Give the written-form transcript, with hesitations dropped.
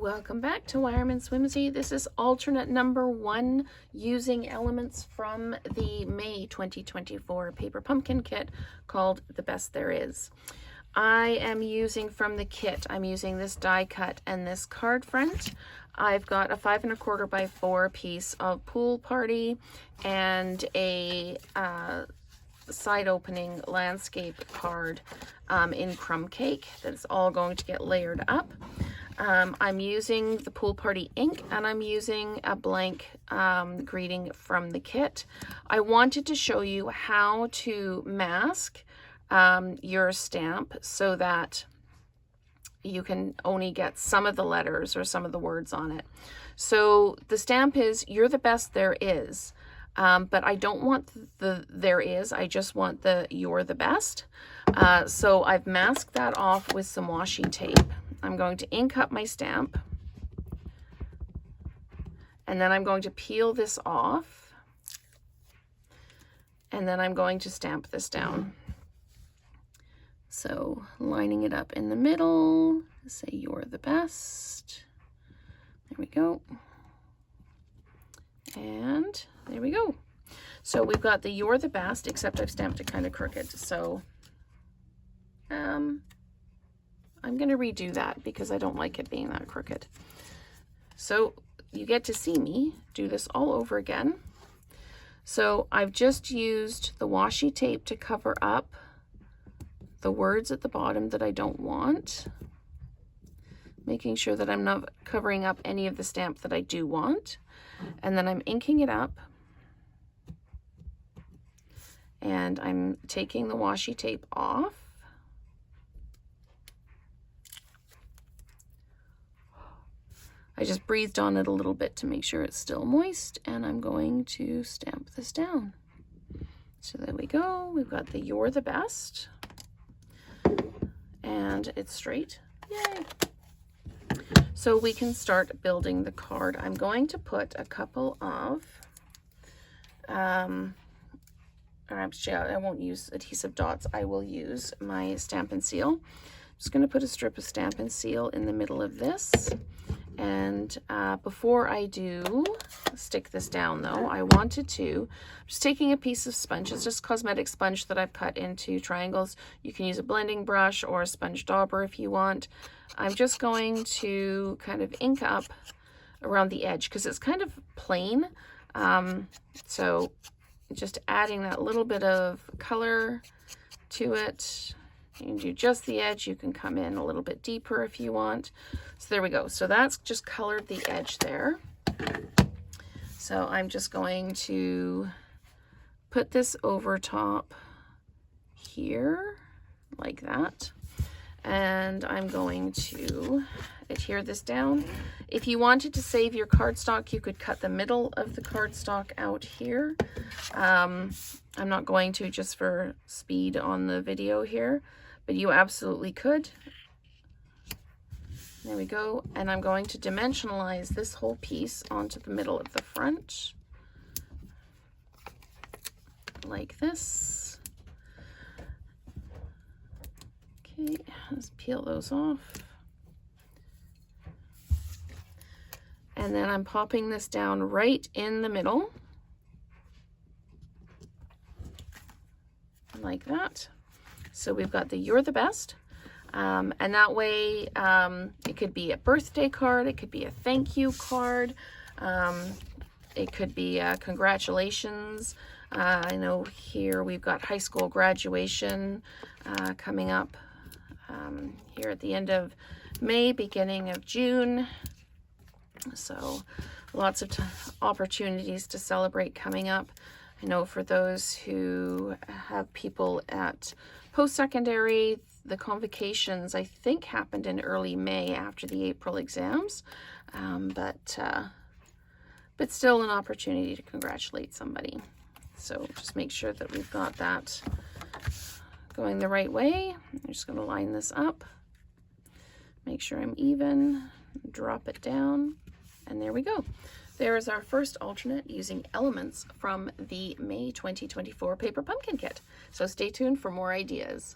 Welcome back to Wireman's Whimsy. This is alternate number 1 using elements from the May 2024 paper pumpkin kit called The Best There Is. I am using from the kit, I'm using this die cut and this card front. I've got a 5 1/4 by 4 piece of Pool Party and a side opening landscape card in crumb cake that's all going to get layered up. I'm using the Pool Party ink and I'm using a blank greeting from the kit. I wanted to show you how to mask your stamp so that you can only get some of the letters or some of the words on it. So the stamp is "You're the best there is," but I don't want the "there is," I just want the "you're the best." So I've masked that off with some washi tape. I'm going to ink up my stamp, and then I'm going to peel this off, and then I'm going to stamp this down. So lining it up in the middle, say "you're the best." There we go. And there we go. So we've got the "you're the best," except I've stamped it kind of crooked. So I'm going to redo that because I don't like it being that crooked. So you get to see me do this all over again. So I've just used the washi tape to cover up the words at the bottom that I don't want, making sure that I'm not covering up any of the stamp that I do want. And then I'm inking it up, and I'm taking the washi tape off. I just breathed on it a little bit to make sure it's still moist, and I'm going to stamp this down. So there we go. We've got the "you're the best," and it's straight. Yay! So we can start building the card. I'm going to put a couple of, or actually I won't use adhesive dots. I will use my Stampin' Seal. I'm just going to put a strip of Stampin' Seal in the middle of this. And before I do stick this down though, I wanted to, just taking a piece of sponge, it's just cosmetic sponge that I've cut into triangles. You can use a blending brush or a sponge dauber if you want. I'm just going to kind of ink up around the edge because it's kind of plain. So just adding that little bit of color to it. You can do just the edge. You can come in a little bit deeper if you want. So there we go. So that's just colored the edge there. So I'm just going to put this over top here like that. And I'm going to adhere this down. If you wanted to save your cardstock, you could cut the middle of the cardstock out here. I'm not going to, just for speed on the video here, but you absolutely could. There we go. And I'm going to dimensionalize this whole piece onto the middle of the front, like this. Okay, let's peel those off. And then I'm popping this down right in the middle, like that. So we've got the "you're the best," and that way it could be a birthday card, it could be a thank you card, it could be congratulations. I know here we've got high school graduation coming up here at the end of May, beginning of June. So lots of opportunities to celebrate coming up. I know for those who have people at post-secondary, the convocations, I think, happened in early May after the April exams, but still an opportunity to congratulate somebody. So just make sure that we've got that going the right way. I'm just going to line this up, make sure I'm even, drop it down, and there we go. There is our first alternate using elements from the May 2024 paper pumpkin kit. So stay tuned for more ideas.